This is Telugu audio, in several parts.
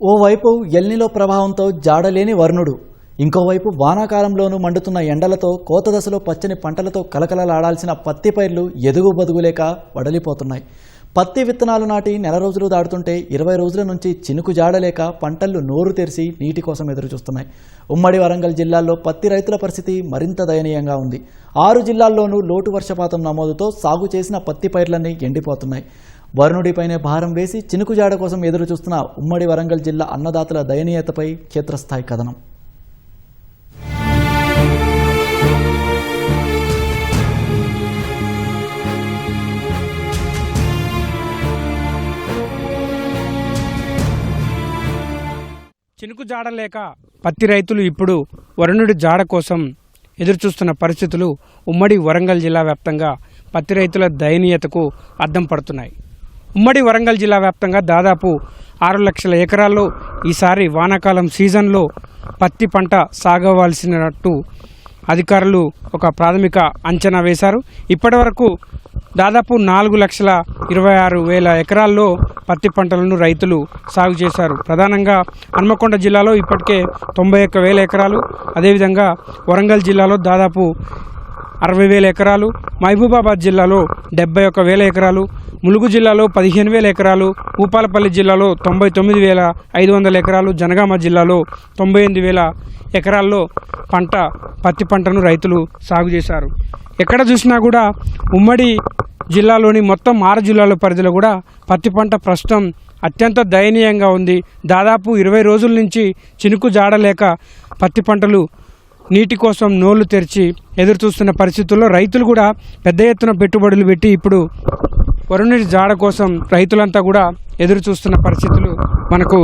ఓవైపు ఎల్నిలో ప్రభావంతో జాడలేని వరుణుడు, ఇంకోవైపు వానాకాలంలోనూ మండుతున్న ఎండలతో కోత దశలో పచ్చని పంటలతో కలకలలాడాల్సిన పత్తి పైర్లు ఎదుగు బదుగులేక వడలిపోతున్నాయి. పత్తి విత్తనాలు నాటి నెల రోజులు దాటుతుంటే 20 రోజుల నుంచి చినుకు జాడలేక పంటలు నోరు తెరిచి నీటి కోసం ఎదురుచూస్తున్నాయి. ఉమ్మడి వరంగల్ జిల్లాలో పత్తి రైతుల పరిస్థితి మరింత దయనీయంగా ఉంది. 6 జిల్లాల్లోనూ లోటు వర్షపాతం నమోదుతో సాగు చేసిన పత్తి పైర్లన్నీ ఎండిపోతున్నాయి. వరుణుడిపైనే భారం వేసి చినుకు జాడ కోసం ఎదురు చూస్తున్న ఉమ్మడి వరంగల్ జిల్లా అన్నదాతల దయనీయతపై క్షేత్రస్థాయి కథనం. చినుకు జాడ లేక పత్తి రైతులు ఇప్పుడు వరుణుడి జాడ కోసం ఎదురుచూస్తున్న పరిస్థితులు ఉమ్మడి వరంగల్ జిల్లా వ్యాప్తంగా పత్తి రైతుల దయనీయతకు అద్దం పడుతున్నాయి. ఉమ్మడి వరంగల్ జిల్లా వ్యాప్తంగా దాదాపు 6 లక్షల ఎకరాల్లో ఈసారి వానాకాలం సీజన్లో పత్తి పంట సాగవలసినట్టు అధికారులు ఒక ప్రాథమిక అంచనా వేశారు. ఇప్పటి వరకు దాదాపు 4,26,000 ఎకరాల్లో పత్తి పంటలను రైతులు సాగు చేశారు. ప్రధానంగా హన్మకొండ జిల్లాలో ఇప్పటికే 91,000 ఎకరాలు, అదేవిధంగా వరంగల్ జిల్లాలో దాదాపు 60,000 ఎకరాలు, మహబూబాబాద్ జిల్లాలో 71,000 ఎకరాలు, ములుగు జిల్లాలో 15,000 ఎకరాలు, భూపాలపల్లి జిల్లాలో 99,500 ఎకరాలు, జనగామ జిల్లాలో 98,000 ఎకరాల్లో పత్తి పంటను రైతులు సాగు చేశారు. ఎక్కడ చూసినా కూడా ఉమ్మడి జిల్లాలోని మొత్తం 6 జిల్లాల పరిధిలో కూడా పత్తి పంట ప్రస్తుతం అత్యంత దయనీయంగా ఉంది. దాదాపు 20 రోజుల నుంచి చినుకు జాడలేక పత్తి పంటలు నీటి కోసం నోళ్లు తెరిచి ఎదురు చూస్తున్న పరిస్థితుల్లో రైతులు కూడా పెద్ద ఎత్తున పెట్టుబడులు పెట్టి ఇప్పుడు వరుణుడి జాడ కోసం రైతులంతా కూడా ఎదురు చూస్తున్న పరిస్థితులు మనకు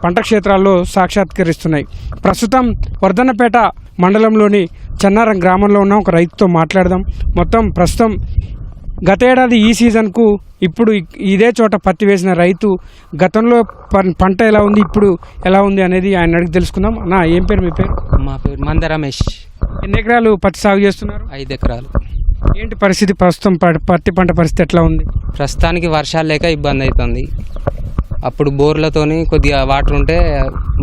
పంట క్షేత్రాల్లో సాక్షాత్కరిస్తున్నాయి. ప్రస్తుతం వర్ధన్నపేట మండలంలోని చెన్నారం గ్రామంలో ఉన్న ఒక రైతుతో మాట్లాడదాం. ప్రస్తుతం గత ఏడాది ఈ సీజన్కు ఇప్పుడు ఇదే చోట పత్తి వేసిన రైతు గతంలో పంట ఎలా ఉంది, ఇప్పుడు ఎలా ఉంది అనేది ఆయన అడిగి తెలుసుకుందాం. అన్న, ఏం పేరు మీ పేరు? మా పేరు మంద రమేష్. ఎన్ని ఎకరాలు పత్తి సాగు చేస్తున్నారు? 5 ఎకరాలు. ఏంటి పరిస్థితి ప్రస్తుతం? పత్తి పంట పరిస్థితి ఎట్లా ఉంది? ప్రస్తుతానికి వర్షాలు లేక ఇబ్బంది అవుతుంది. అప్పుడు బోర్లతోని కొద్దిగా వాటర్ ఉంటే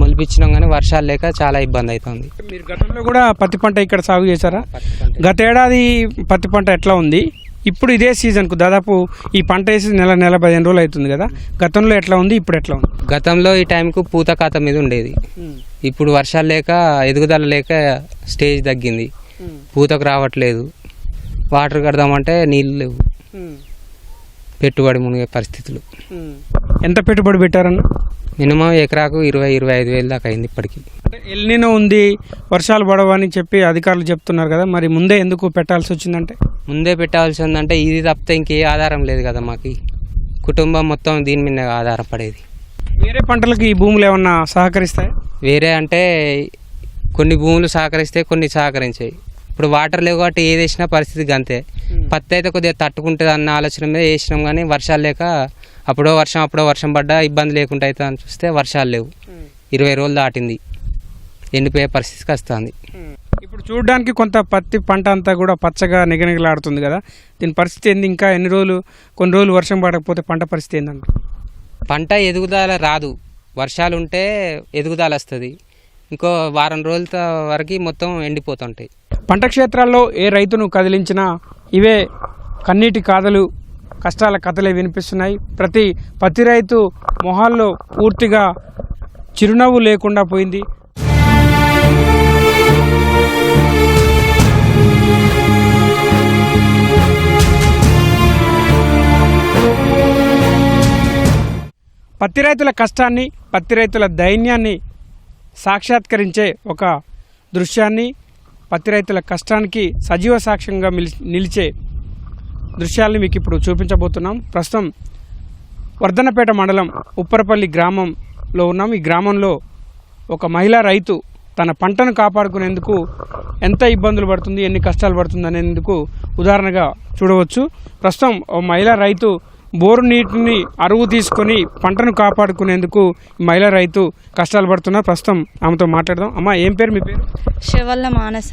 మొలిపించినాం, కానీ వర్షాలు లేక చాలా ఇబ్బంది అవుతుంది. మీరు గతంలో కూడా పత్తి పంట ఇక్కడ సాగు చేశారా? గత ఏడాది పత్తి పంట ఎట్లా ఉంది? ఇప్పుడు ఇదే సీజన్కు దాదాపు ఈ పంట వేసి నెల 15 రోజులు అవుతుంది కదా, గతంలో ఎట్లా ఉంది, ఇప్పుడు ఎట్లా ఉంది? గతంలో ఈ టైంకు పూత ఖాతా మీద ఉండేది. ఇప్పుడు వర్షాలు లేక ఎదుగుదల లేక స్టేజ్ తగ్గింది, పూతకు రావట్లేదు. వాటర్ కడదామంటే నీళ్ళు లేవు, పెట్టుబడి మునిగే పరిస్థితులు. ఎంత పెట్టుబడి పెట్టారన్న? మినిమం ఎకరాకు 20-25 వేలు దాకా అయింది ఇప్పటికి. ఎల్నినో ఉంది, వర్షాలు పడవని చెప్పి అధికారులు చెప్తున్నారు కదా, మరి ముందే ఎందుకు పెట్టాల్సి వచ్చిందంటే? ముందే పెట్టాల్సి ఉందంటే ఇది తప్పితే ఇంకే ఆధారం లేదు కదా మాకు. కుటుంబం మొత్తం దీని మీద ఆధారపడేది. వేరే పంటలకు ఈ భూములు ఏమన్నా సహకరిస్తాయి? వేరే అంటే కొన్ని భూములు సహకరిస్తాయి, కొన్ని సహకరించాయి. ఇప్పుడు వాటర్ లేవు కాబట్టి ఏది వేసినా పరిస్థితి అంతే. పత్తి అయితే కొద్దిగా తట్టుకుంటుంది అన్న ఆలోచన మీద వేసినాం, కానీ వర్షాలు లేక అప్పుడో వర్షం పడ్డా ఇబ్బంది లేకుండా అవుతుంది అని చూస్తే వర్షాలు లేవు. 20 రోజులు దాటింది, ఎండిపోయే పరిస్థితికి వస్తుంది. ఇప్పుడు చూడడానికి కొంత పత్తి పంట అంతా కూడా పచ్చగా నిగనిగలాడుతుంది కదా, దీని పరిస్థితి ఏంది? ఇంకా కొన్ని రోజులు వర్షం పడకపోతే పంట పరిస్థితి ఏంటంటే? పంట ఎదుగుదల రాదు, వర్షాలు ఉంటే ఎదుగుదల వస్తుంది. ఇంకో వారం రోజుల వరకు మొత్తం ఎండిపోతుంటాయి. పంట క్షేత్రాల్లో ఏ రైతును కదిలించినా ఇవే కన్నీటి కాదలు, కష్టాల కథలే వినిపిస్తున్నాయి. ప్రతి పత్తి రైతు మొహాల్లో పూర్తిగా చిరునవ్వు లేకుండా పోయింది. పత్తి రైతుల కష్టాన్ని, పత్తి రైతుల దైన్యాన్ని సాక్షాత్కరించే ఒక దృశ్యాన్ని, పత్తి రైతుల కష్టానికి సజీవ సాక్ష్యంగా నిలిచే దృశ్యాల్ని మీకు ఇప్పుడు చూపించబోతున్నాం. ప్రస్తుతం వర్ధన్నపేట మండలం ఉప్పరపల్లి గ్రామంలో ఉన్నాం. ఈ గ్రామంలో ఒక మహిళా రైతు తన పంటను కాపాడుకునేందుకు ఎంత ఇబ్బందులు పడుతుంది, ఎన్ని కష్టాలు పడుతుంది అనేందుకు ఉదాహరణగా చూడవచ్చు. ప్రస్తుతం ఓ మహిళా రైతు బోరు నీటిని అరువు తీసుకొని పంటను కాపాడుకునేందుకు మహిళా రైతు కష్టాలు పడుతున్నారు. ప్రస్తుతం ఆమెతో మాట్లాడదాం. అమ్మ, ఏం పేరు మీ పేరు? శివల్ల మానస.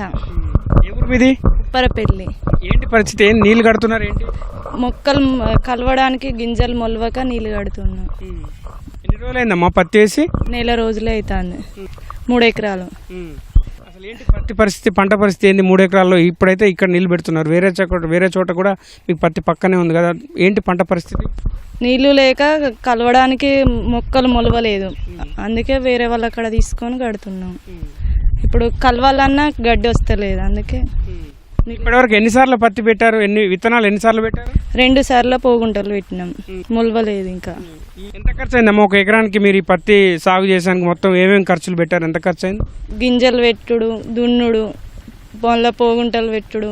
ఏ ఊరు మీది? ఉప్పరపల్లి. ఏంటి పరిస్థితి? ఏం నీళ్ళు కడుతున్నారు ఏంటి? మొక్కలు కలవడానికి గింజలు మొలవక నీళ్ళు కడుతున్నాం. ఎన్ని రోజులైందమ్మా పత్తి వేసి? నెల రోజులే అవుతుంది. 3 ఎకరాలు. అసలు ఏంటి పత్తి పరిస్థితి, పంట పరిస్థితి ఏంది 3 ఎకరాల్లో? ఇప్పుడైతే ఇక్కడ నీళ్ళు పెడుతున్నారు, వేరే చోట కూడా మీకు పత్తి పక్కనే ఉంది కదా, ఏంటి పంట పరిస్థితి? నీళ్లు లేక కలవడానికి మొక్కలు మొలవలేదు, అందుకే వేరే వాళ్ళ అక్కడ తీసుకొని కడుతున్నాం. ఇప్పుడు కలవాలన్నా గడ్డి వస్తలేదు, అందుకే. ఇప్పటివరకు ఎన్నిసార్లు పత్తి పెట్టారు? విత్తనాలు ఎన్నిసార్లు పెట్టారు? 2 సార్లు పోగుంటలు పెట్టినాం, మొలవలేదు ఇంకా. ఎంత ఖర్చు అయిందమ్మా 1 ఎకరానికి? మీరు ఈ పత్తి సాగు చేసానికి మొత్తం ఏమేమి ఖర్చులు పెట్టారు, ఎంత ఖర్చు అయింది? గింజలు పెట్టుడు, దున్నుడు, పొలంలో పోగుంటలు పెట్టుడు,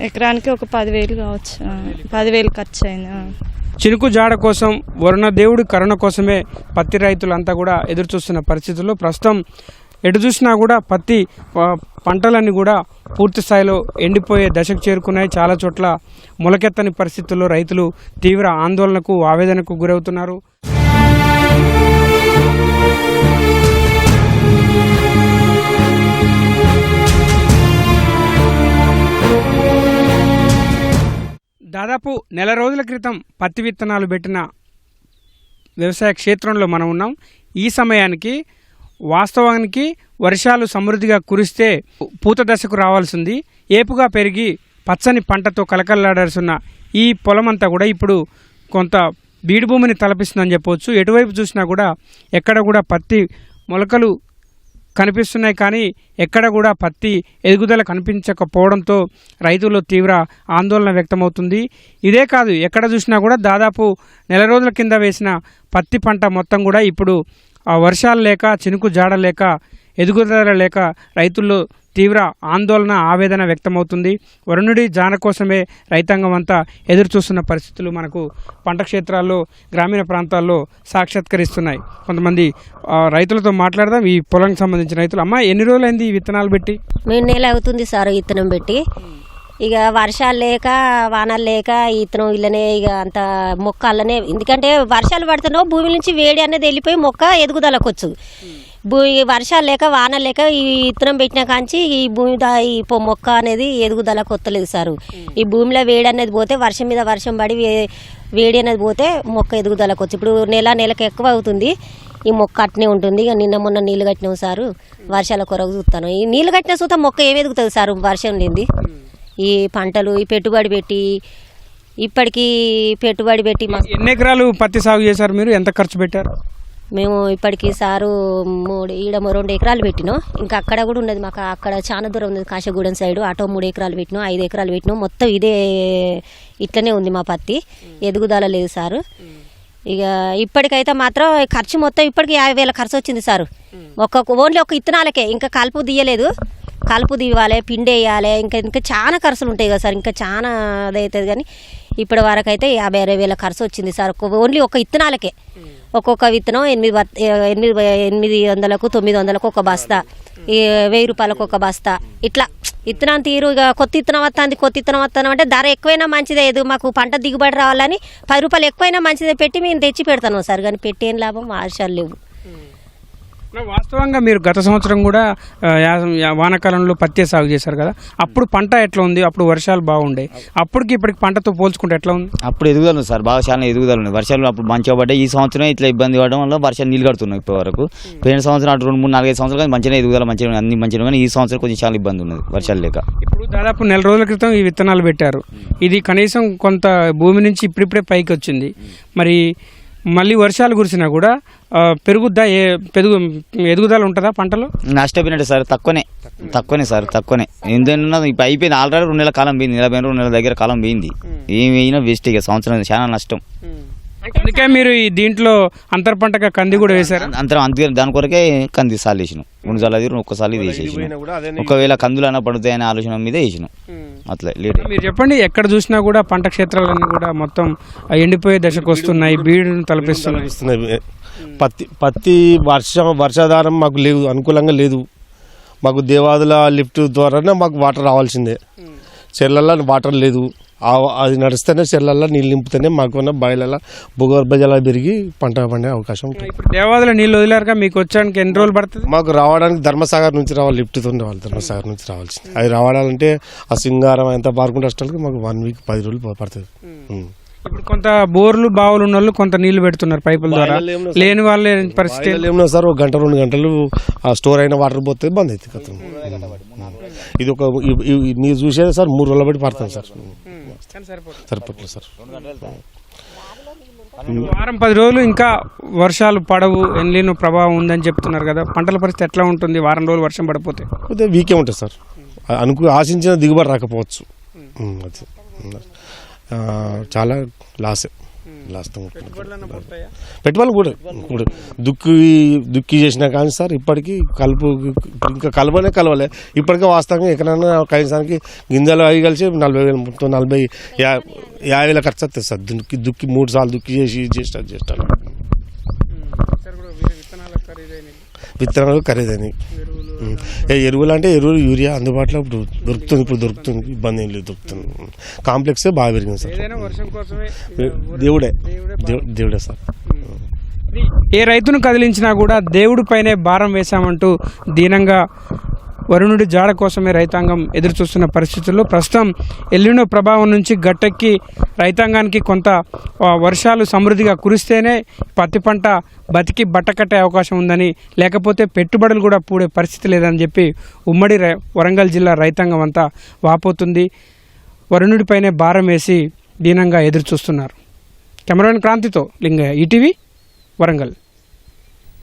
ఎకరానికి ఒక 10,000 కావచ్చు. 10,000 ఖర్చు అయింది. చినుకు జాడ కోసం, వరుణదేవుడి కరుణ కోసమే పత్తి రైతులంతా కూడా ఎదురు చూస్తున్న పరిస్థితుల్లో ప్రస్తుతం ఎటు చూసినా కూడా పత్తి పంటలన్నీ కూడా పూర్తి స్థాయిలో ఎండిపోయే దశకు చేరుకున్నాయి. చాలా చోట్ల మొలకెత్తని పరిస్థితుల్లో రైతులు తీవ్ర ఆందోళనకు, ఆవేదనకు గురవుతున్నారు. దాదాపు నెల రోజుల క్రితం పత్తి విత్తనాలు పెట్టిన వ్యవసాయ క్షేత్రంలో మనం ఉన్నాం. ఈ సమయానికి వాస్తవానికి వర్షాలు సమృద్ధిగా కురిస్తే పూత దశకు రావాల్సింది, ఏపుగా పెరిగి పచ్చని పంటతో కలకల్లాడాల్సిన ఈ పొలమంతా కూడా ఇప్పుడు కొంత బీడు భూమిని తలపిస్తుందని చెప్పవచ్చు. ఎటువైపు చూసినా కూడా ఎక్కడ కూడా పత్తి మొలకలు కనిపిస్తున్నాయి, కానీ ఎక్కడ కూడా పత్తి ఎదుగుదల కనిపించకపోవడంతో రైతుల్లో తీవ్ర ఆందోళన వ్యక్తమవుతుంది. ఇదే కాదు, ఎక్కడ చూసినా కూడా దాదాపు నెల రోజుల కింద వేసిన పత్తి పంట మొత్తం కూడా ఇప్పుడు వర్షాలు లేక, చినుకు జాడ లేక, ఎదుగుదల లేక రైతుల్లో తీవ్ర ఆందోళన, ఆవేదన వ్యక్తమవుతుంది. వరుణుడి జాన కోసమే రైతాంగం అంతా ఎదురు చూస్తున్న పరిస్థితులు మనకు పంట క్షేత్రాల్లో, గ్రామీణ ప్రాంతాల్లో సాక్షాత్కరిస్తున్నాయి. కొంతమంది రైతులతో మాట్లాడదాం. ఈ పొలానికి సంబంధించిన రైతులు. అమ్మ, ఎన్ని రోజులైంది ఈ విత్తనాలు పెట్టి? 3 నెలలు అవుతుంది సార్ విత్తనం పెట్టి. ఇక వర్షాలు లేక, వానలు లేక ఇత్తనం ఇళ్ళనే ఇక అంత మొక్క అల్లనే, ఎందుకంటే వర్షాలు పడుతున్నావు భూమి నుంచి వేడి అనేది వెళ్ళిపోయి మొక్క ఎదుగుదలకు వచ్చు. వర్షాలు లేక, వానలు లేక ఈ ఇత్తనం పెట్టిన కాంచి ఈ భూమి ఈ మొక్క అనేది ఎదుగుదలకు వస్తలేదు సారు. ఈ భూమిలో వేడి అనేది పోతే, వర్షం మీద వర్షం పడి వేడి అనేది పోతే మొక్క ఎదుగుదలకు వచ్చు. ఇప్పుడు నెలకు ఎక్కువ అవుతుంది, ఈ మొక్క అట్నే ఉంటుంది. ఇక నిన్న మొన్న నీళ్లు కట్టినాం సారు, వర్షాల కొరకు చూస్తాను. ఈ నీళ్లు కట్టిన చూస్తే మొక్క ఏమి ఎదుగుతుంది సారు వర్షం లేనిది. ఈ పంటలు ఈ పెట్టుబడి పెట్టి, ఇప్పటికీ పెట్టుబడి పెట్టి. ఎన్ని ఎకరాలు పత్తి సాగు చేశారు మీరు? ఎంత ఖర్చు పెట్టారు? మేము ఇప్పటికీ సారు 2 ఎకరాలు పెట్టినాం. ఇంకా అక్కడ కూడా ఉన్నది మాకు, అక్కడ చాలా దూరం ఉంది కాశగూడెం సైడ్, అటో 3 ఎకరాలు పెట్టినాం, 5 ఎకరాలు పెట్టినాం. మొత్తం ఇదే ఇట్లనే ఉంది మా పత్తి, ఎదుగుదల లేదు సారు. ఇక ఇప్పటికైతే మాత్రం ఖర్చు మొత్తం ఇప్పటికి 50,000 ఖర్చు వచ్చింది సారు. ఓన్లీ ఒక ఇత్తనాలకే, ఇంకా కలుపు తీయలేదు. కలుపు తీయాలి, పిండి వేయాలి, ఇంకా చాలా ఖర్చులు ఉంటాయి కదా సార్, ఇంకా చాలా అదవుతుంది. కానీ ఇప్పటి వరకు అయితే 50,000-60,000 ఖర్చు వచ్చింది సార్, ఓన్లీ ఒక ఇత్తనాలకే. ఒక్కొక్క విత్తనం 800కు 900కు ఒక బస్తా, 1000 రూపాయలకు ఒక బస్తా, ఇట్లా ఇత్తనం తీరు. ఇక కొత్త ఇత్తనం వస్తాను అంటే ధర ఎక్కువైనా మంచిదే, మాకు పంట దిగుబడి రావాలని 10 రూపాయలు ఎక్కువైనా మంచిదే పెట్టి మేము తెచ్చి పెడతాను సార్. కానీ పెట్టేం లాభం, వర్షాలు లేవు. వాస్తవంగా మీరు గత సంవత్సరం కూడా వానాకాలంలో పత్తి సాగు చేశారు కదా, అప్పుడు పంట ఎట్లా ఉంది? అప్పుడు వర్షాలు బాగుండే, అప్పటికి ఇప్పటికి పంటతో పోల్చుకుంటే ఎట్లా ఉంది? అప్పుడు ఎదుగుదల ఉంది సార్, బాగా చాలా ఎదుగుదల ఉంది. వర్షాలు అప్పుడు మంచిగా పడ్డాయి. ఈ సంవత్సరం ఇట్లా ఇబ్బంది పడడం వల్ల వర్షాలు నీళ్ళు కడుతున్నాయి ఇప్పటి వరకు. పోయిన సంవత్సరం అటు 2, 3, 4, 5 సంవత్సరాలు కానీ మంచిగా ఎదుగుదల మంచిగా అన్ని మంచిగా, కానీ ఈ సంవత్సరం కొంచెం చాలా ఇబ్బంది ఉన్నది వర్షాలు లేక. ఇప్పుడు దాదాపు నెల రోజుల క్రితం ఈ విత్తనాలు పెట్టారు, ఇది కనీసం కొంత భూమి నుంచి ఇప్పుడిప్పుడే పైకి వచ్చింది. మరి మళ్ళీ వర్షాలు కురిసినా కూడా పెరుగుద్దా, ఎదుగుదల ఉంటుందా పంటలో? నష్టపోయినట్టు సార్, తక్కువనే సార్, తక్కువనే. ఎందుకన్నా ఇప్పుడు అయిపోయింది ఆల్రెడీ 2 నెలల కాలం పోయింది, 2 నెలల దగ్గర కాలం పోయింది. ఏమి అయినా వేస్ట్, ఇక సంవత్సరం చాలా నష్టం. అందుకే మీరు ఈ దీంట్లో అంతర్ పంటగా కంది కూడా వేశారు? అందుకే దాని కొరకే కంది సార్లు వేసినాం. 2 సార్లు అది ఒక్కసారి వేసేసినాం. ఒకవేళ కందులు అన్న పడుతాయనే ఆలోచన మీద వేసినాం. అట్లా లేట్. మీరు చెప్పండి, ఎక్కడ చూసినా కూడా పంట క్షేత్రాలన్నీ కూడా మొత్తం ఎండిపోయే దశకు వస్తున్నాయి, బీడును తలపిస్తున్నాయి. పత్తి వర్షాధారం మాకు లేదు, అనుకూలంగా లేదు. మాకు దేవాదుల లిఫ్ట్ ద్వారానే మాకు వాటర్ రావాల్సిందే. చెర్లల్లో వాటర్ లేదు, అది నడిస్తేనే చెర్లల్లో నీళ్ళు నింపుతేనే మాకున్న బాయిలలో భూగర్భ జలాలు పెరిగి పంట పండే అవకాశం ఉంటుంది. ఇప్పుడు దేవాదుల నీళ్ళు వదిలేరుగా, మీకు వచ్చడానికి ఎన్ని రోజులు పడుతుంది? మాకు రావడానికి ధర్మసాగర్ నుంచి రావాలి, లిఫ్ట్తో రావాలి, ధర్మసాగర్ నుంచి రావాల్సింది. అది రావడాలంటే ఆ సింగారం అంతా పార్కుంటే వస్తానికి మాకు 1 వీక్ 10 రోజులు పడుతుంది. ఇప్పుడు కొంత బోర్లు బావులు ఉన్న వాళ్ళు కొంత నీళ్లు పెడుతున్నారు పైపుల ద్వారా, లేని వాళ్ళే పరిస్థితి ఏమన్నా సార్ ఒక గంట 2 గంటలు ఆ స్టోర్ అయిన వాటర్ పోతే బంద్ అవుతుంది కథం. ఇది ఒక మీరు చూసేది సార్ 3 రోజుల బట్టి పడుతుంది సార్, సరిపోట్లేదు సార్. వారం 10 రోజులు ఇంకా వర్షాలు పడవు, ఎన్లీనో ప్రభావం ఉందని చెప్తున్నారు కదా, పంటల పరిస్థితి ఎట్లా ఉంటుంది వారం రోజులు వర్షం పడిపోతే? కొద్దిగా వీకే ఉంటుంది సార్, ఆశించిన దిగుబడి రాకపోవచ్చు. అది చాలా లాసే, పెట్టుబడులు కూడా ఇప్పుడు దుక్కి చేసినా కానీ సార్ ఇప్పటికీ కలుపు ఇంకా కలవలే ఇప్పటికే వాస్తవంగా ఎకరాన కనీసానికి గింజలు అవి కలిసి 40,000 మొత్తం 50,000 ఖర్చు వస్తుంది సార్. దుక్కి 3 సార్లు దుక్కి చేస్తాను. విత్తనాలు ఖరీదైనవి. ఎరువులు అంటే యూరియా అందుబాటులో ఇప్పుడు దొరుకుతుంది, ఇబ్బంది ఏం లేదు, దొరుకుతుంది. కాంప్లెక్స్ బాగా పెరిగింది సార్. దేవుడే సార్. ఏ రైతును కదిలించినా కూడా దేవుడి పైనే భారం వేశామంటూ దీనంగా వరుణుడి జాడ కోసమే రైతాంగం ఎదురు చూస్తున్న పరిస్థితుల్లో ప్రస్తుతం ఎల్లినో ప్రభావం నుంచి గట్టెక్కి రైతాంగానికి కొంత వర్షాలు సమృద్ధిగా కురిస్తేనే పత్తి పంట బతికి బట్టకట్టే అవకాశం ఉందని, లేకపోతే పెట్టుబడులు కూడా పూడే పరిస్థితి లేదని చెప్పి ఉమ్మడి వరంగల్ జిల్లా రైతాంగం అంతా వాపోతుంది. వరుణుడిపైనే భారం వేసి దీనంగా ఎదురు చూస్తున్నారు. కెమెరామెన్ క్రాంతితో లింగయ్య, ఈటీవీ, వరంగల్.